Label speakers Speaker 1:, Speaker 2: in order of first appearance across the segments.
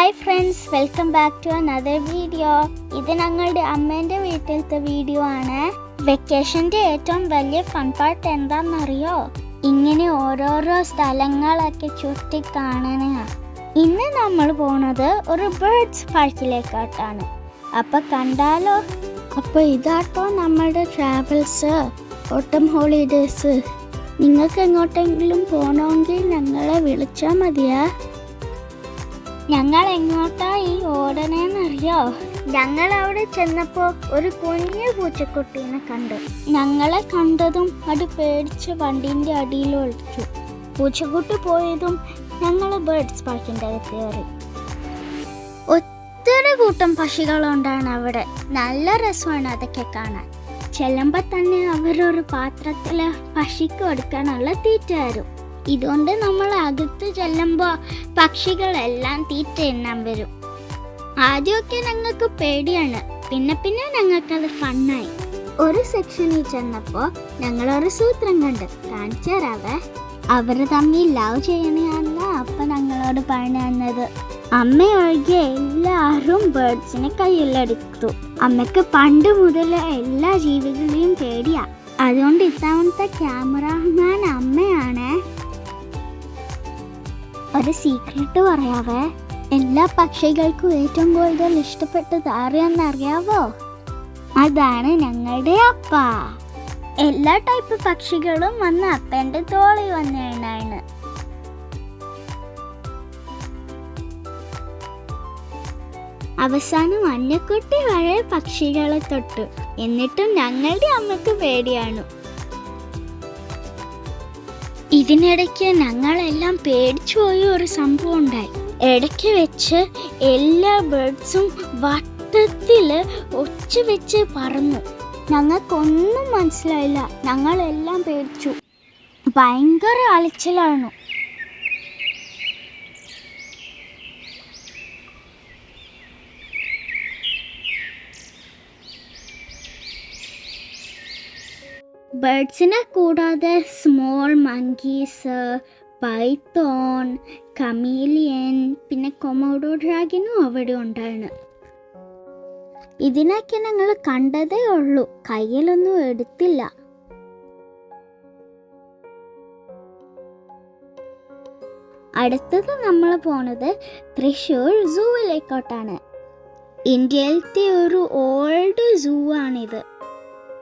Speaker 1: Hi friends, welcome back to another video. ഇത് ഞങ്ങളുടെ അമ്മേൻ്റെ വീട്ടിലത്തെ വീഡിയോ ആണ്. വെക്കേഷൻ്റെ ഏറ്റവും വലിയ ഫൺ പാർട്ട് എന്താണെന്നറിയോ? ഇങ്ങനെ ഓരോരോ സ്ഥലങ്ങളൊക്കെ ചുറ്റി കാണാനാണ്. ഇന്ന് നമ്മൾ പോണത് ഒരു ബേർഡ്സ് പാർക്കിലേക്കാട്ടാണ്. അപ്പം കണ്ടാലോ? അപ്പോൾ ഇതാട്ടോ നമ്മളുടെ ട്രാവൽസ്, ഓട്ടം ഹോളിഡേയ്സ്. നിങ്ങൾക്ക് എങ്ങോട്ടെങ്കിലും പോകണമെങ്കിൽ ഞങ്ങളെ വിളിച്ചാൽ മതിയാ. ഞങ്ങൾ എങ്ങോട്ടാ ഈ ഓടണേന്നറിയോ? ഞങ്ങൾ അവിടെ ചെന്നപ്പോൾ ഒരു കുഞ്ഞു പൂച്ചക്കുട്ടീനെ കണ്ടു. ഞങ്ങളെ കണ്ടതും അത് പേടിച്ച് വണ്ടീൻ്റെ അടിയിൽ ഒളിച്ചു. പൂച്ചക്കുട്ടി പോയതും ഞങ്ങൾ ബേർഡ്സ് പാർക്കിൻ്റെ അകത്ത് കയറി. ഒത്തിരി കൂട്ടം പക്ഷികളുണ്ടാണ് അവിടെ. നല്ല രസമാണ് അതൊക്കെ കാണാൻ. ചെല്ലുമ്പോൾ തന്നെ അവരൊരു പാത്രത്തിൽ പക്ഷിക്ക് കൊടുക്കാനുള്ള തീറ്റ തരും. ഇതുകൊണ്ട് നമ്മൾ അകത്ത് ചെല്ലുമ്പോൾ പക്ഷികളെല്ലാം തീറ്റ എണ്ണാൻ വരും. ആദ്യമൊക്കെ ഞങ്ങൾക്ക് പേടിയാണ്, പിന്നെ ഞങ്ങൾക്കത് ഫണ്ണായി. ഒരു സെക്ഷനിൽ ചെന്നപ്പോൾ ഞങ്ങളൊരു സൂത്രം കാണിച്ചു തരാവേ. അവർ തമ്മിൽ ലവ് ചെയ്യണല്ല അപ്പം ഞങ്ങളോട് പറഞ്ഞു തന്നത്. അമ്മ ഒഴികെ എല്ലാവരും ബേർഡ്സിനെ കയ്യിലെടുത്തു. അമ്മയ്ക്ക് പണ്ട് മുതൽ എല്ലാ ജീവികളെയും പേടിയാ. അതുകൊണ്ട് ഇത്തവണത്തെ ക്യാമറാമാൻ അമ്മയാണ്. ഒരു സീക്രട്ട് പറയാവേ. എല്ലാ പക്ഷികൾക്കും ഏറ്റവും കൂടുതൽ ഇഷ്ടപ്പെട്ടത് ആരെയെന്നറിയാവോ? അതാണ് ഞങ്ങളുടെ അപ്പ. എല്ലാ ടൈപ്പ് പക്ഷികളും വന്ന് അപ്പൻ്റെ തോളി വന്നേണാണ്. അവസാനം മഞ്ഞക്കുട്ടി വരെ പക്ഷികളെ തൊട്ടു. എന്നിട്ടും ഞങ്ങളുടെ അമ്മക്ക് പേടിയാണ്. ഇതിനിടയ്ക്ക് ഞങ്ങളെല്ലാം പേടിച്ചു പോയ ഒരു സംഭവം ഉണ്ടായി. ഇടയ്ക്ക് വെച്ച് എല്ലാ ബേർഡ്സും വട്ടത്തിൽ ഒച്ച വെച്ച് പറന്നു. ഞങ്ങൾക്കൊന്നും മനസ്സിലായില്ല. ഞങ്ങളെല്ലാം പേടിച്ചു. ഭയങ്കര അലച്ചിലാണ്. ബേർഡ്സിനെ കൂടാതെ സ്മോൾ മങ്കീസ്, പൈത്തോൺ, കമീലിയൻ, പിന്നെ കൊമോഡോ ഡ്രാഗനും അവിടെ ഉണ്ടായിരുന്നു. ഇതിനൊക്കെ ഞങ്ങൾ കണ്ടതേ ഉള്ളൂ, കയ്യിലൊന്നും എടുത്തില്ല. അടുത്തത് നമ്മൾ പോണത് തൃശ്ശൂർ സൂവിലേക്കോട്ടാണ്. ഇന്ത്യയിലത്തെ ഒരു ഓൾഡ് സൂ ആണിത്.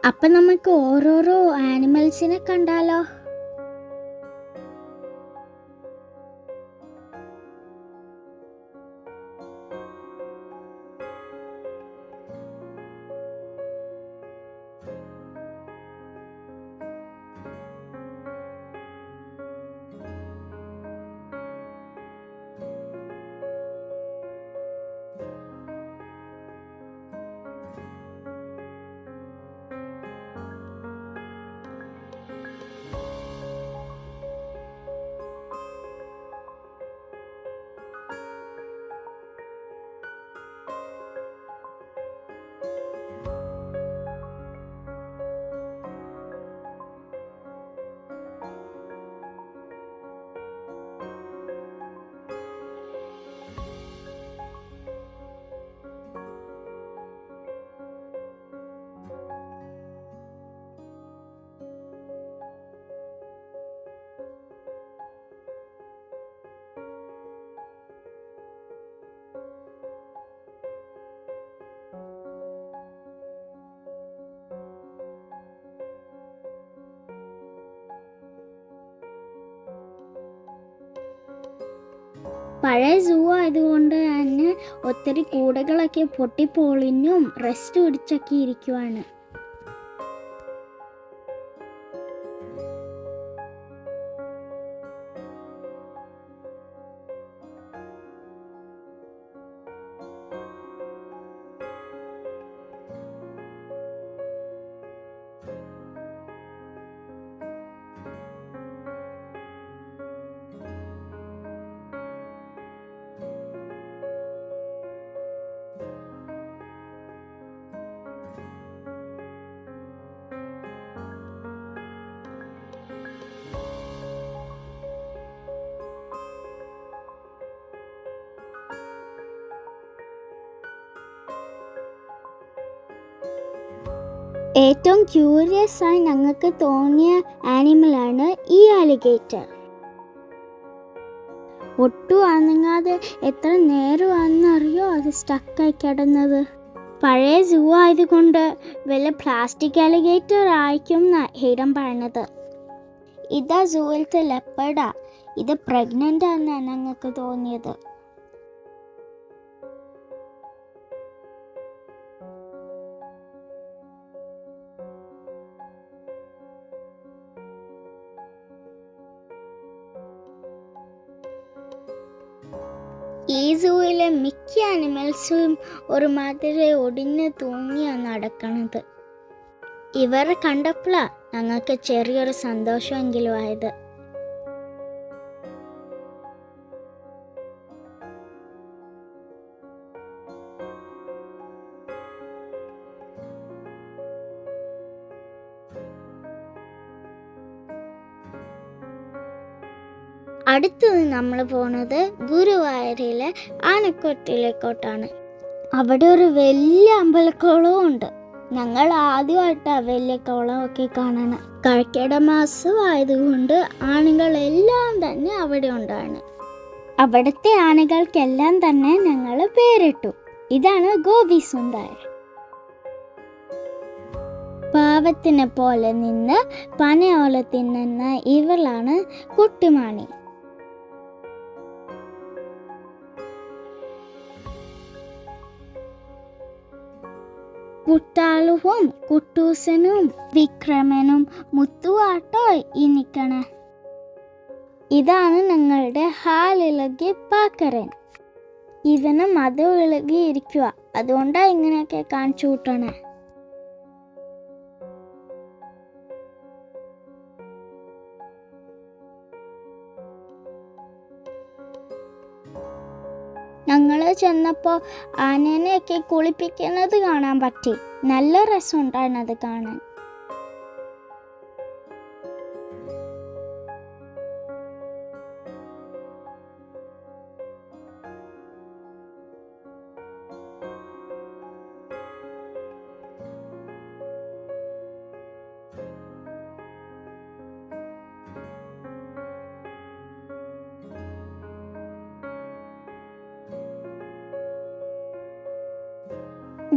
Speaker 1: അപ്പം നമുക്ക് ഓരോരോ ആനിമൽസിനെ കണ്ടാലോ? പഴയ സൂ ആയതുകൊണ്ട് തന്നെ ഒത്തിരി കൂടുകളൊക്കെ പൊട്ടിപ്പൊളിഞ്ഞും റെസ്റ്റ് പിടിച്ചൊക്കെ ഇരിക്കുവാണ്. ഏറ്റവും ക്യൂരിയസ് ആയി ഞങ്ങൾക്ക് തോന്നിയ ആനിമലാണ് ഈ അലിഗേറ്റർ. ഒട്ടും അനങ്ങാതെ എത്ര നേരമാണെന്നറിയോ അത് സ്റ്റക്കായി കിടന്നത്. പഴയ സൂ ആയതുകൊണ്ട് വല്ല പ്ലാസ്റ്റിക് അലിഗേറ്റർ ആയിരിക്കും ഹീഡൻ പറഞ്ഞത്. ഇതാ സൂവിലത്തെ ലെപ്പർഡാ. ഇത് പ്രഗ്നൻ്റ് ആണെന്നാണ് ഞങ്ങൾക്ക് തോന്നിയത്. ഈ സൂവിലെ മിക്ക ആനിമൽസും ഒരുമാതിരി ഒടിഞ്ഞ് തൂങ്ങിയാണ് നടക്കണത്. ഇവരെ കണ്ടപ്പോഴാണ് ഞങ്ങൾക്ക് ചെറിയൊരു സന്തോഷമെങ്കിലും ആയത്. അടുത്തത് നമ്മൾ പോണത് ഗുരുവായൂരിലെ ആനക്കൊട്ടിലേക്കോട്ടാണ്. അവിടെ ഒരു വലിയ അമ്പലക്കുളവും ഉണ്ട്. ഞങ്ങൾ ആദ്യമായിട്ടാണ് വലിയ കുളമൊക്കെ കാണണം. കർക്കിടക മാസം ആയതുകൊണ്ട് ആനകളെല്ലാം തന്നെ അവിടെ ഉണ്ടാണ്. അവിടുത്തെ ആനകൾക്കെല്ലാം തന്നെ ഞങ്ങൾ പേരിട്ടു. ഇതാണ് ഗോപി സുന്ദർ. പാവത്തിനെ പോലെ നിന്ന് പനയോല തിന്നുന്ന ഇവളാണ് കുട്ടിമാണി. കുട്ടാളുവും കുട്ടൂസനും വിക്രമനും മുത്തുവാട്ടോ ഈ നിൽക്കണേ. ഇതാണ് ഞങ്ങളുടെ ഹാലിളകി പാക്കരൻ. ഇവന് മതം ഇളകി ഇരിക്കുക, അതുകൊണ്ടാണ് ഇങ്ങനെയൊക്കെ കാണിച്ചു കൂട്ടണേ. ഞങ്ങൾ ചെന്നപ്പോൾ ആനേനെയൊക്കെ കുളിപ്പിക്കുന്നത് കാണാൻ പറ്റി. നല്ല രസമുണ്ടായിരുന്നു അത് കാണാൻ.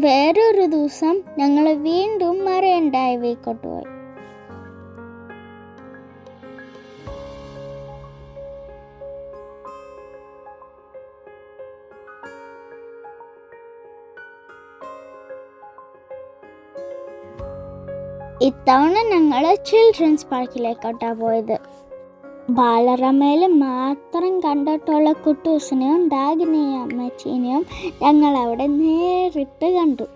Speaker 1: വേറൊരു ദിവസം ഞങ്ങൾ വീണ്ടും മറൈൻ ഡ്രൈവിലേക്കോട്ട് പോയി. ഇത്തവണ ഞങ്ങൾ ചിൽഡ്രൻസ് പാർക്കിലേക്കോട്ടാണ് പോയത്. ബാലരമയിൽ മാത്രം കണ്ടിട്ടുള്ള കുട്ടൂസിനെയും ഡാഗിനെയും അമ്മച്ചീനെയും ഞങ്ങൾ അവിടെ നേരിട്ട് കണ്ടു.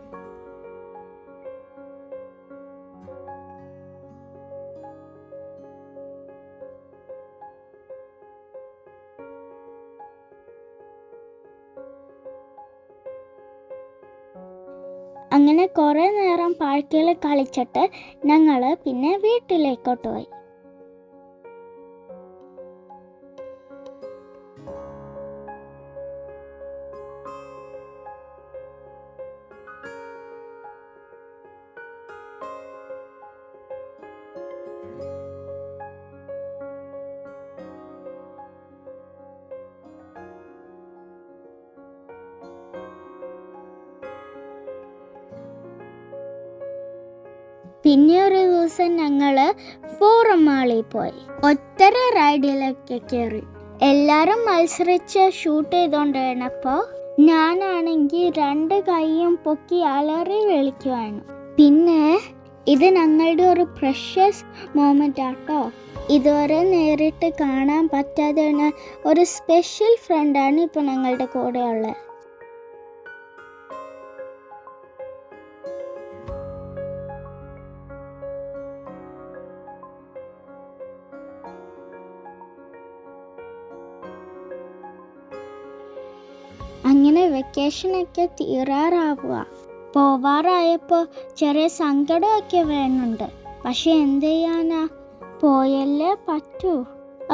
Speaker 1: അങ്ങനെ കുറേ നേരം പാർക്കിൽ കളിച്ചിട്ട് ഞങ്ങൾ പിന്നെ വീട്ടിലേക്കോട്ട് പോയി. പിന്നെ ഒരു ദിവസം ഞങ്ങൾ ഫോറം മാളിൽ പോയി. ഒറ്റര റൈഡിലൊക്കെ കയറി. എല്ലാവരും മത്സരിച്ച് ഷൂട്ട് ചെയ്തുകൊണ്ടിരുന്നപ്പോൾ ഞാനാണെങ്കിൽ 2 കൈയും പൊക്കി അലറി വിളിക്കുവാണ്. പിന്നെ ഇത് ഞങ്ങളുടെ ഒരു പ്രഷ്യസ് മൊമെൻ്റ് ആട്ടോ. ഇതുവരെ നേരിട്ട് കാണാൻ പറ്റാതെ ഒരു സ്പെഷ്യൽ ഫ്രണ്ടാണ് ഇപ്പോൾ ഞങ്ങളുടെ കൂടെ ഉള്ളത്. അങ്ങനെ വെക്കേഷനൊക്കെ തീരാറാവുക. പോവാറായപ്പോൾ ചെറിയ സങ്കടമൊക്കെ വരുന്നുണ്ട്. പക്ഷെ എന്ത് ചെയ്യാനാ, പോയല്ലേ പറ്റൂ.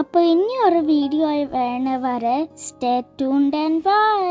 Speaker 1: അപ്പോൾ ഇനി ഒരു വീഡിയോ വരെ സ്റ്റേ ട്യൂൺഡ് ആൻഡ് ബൈ.